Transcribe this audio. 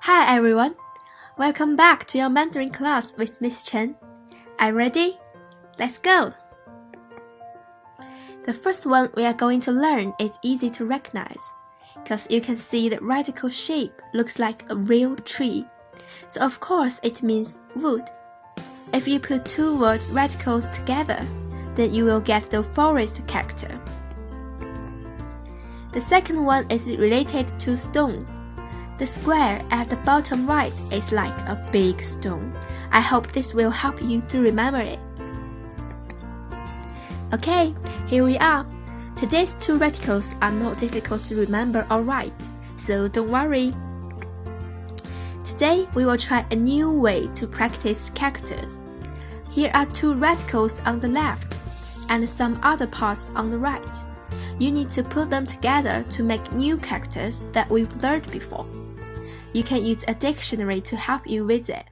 Hi everyone, welcome back to your Mandarin class with Miss Chen. Are you ready? Let's go! The first one we are going to learn is easy to recognize, because you can see the radical shape looks like a real tree, so of course it means wood. If you put two word radicals together, then you will get the forest character. The second one is related to stone. The square at the bottom right is like a big stone. I hope this will help you to remember it. Okay, here we are. Today's two radicals are not difficult to remember or write, so don't worry. Today we will try a new way to practice characters. Here are two radicals on the left and some other parts on the right. You need to put them together to make new characters that we've learned before. You can use a dictionary to help you with it.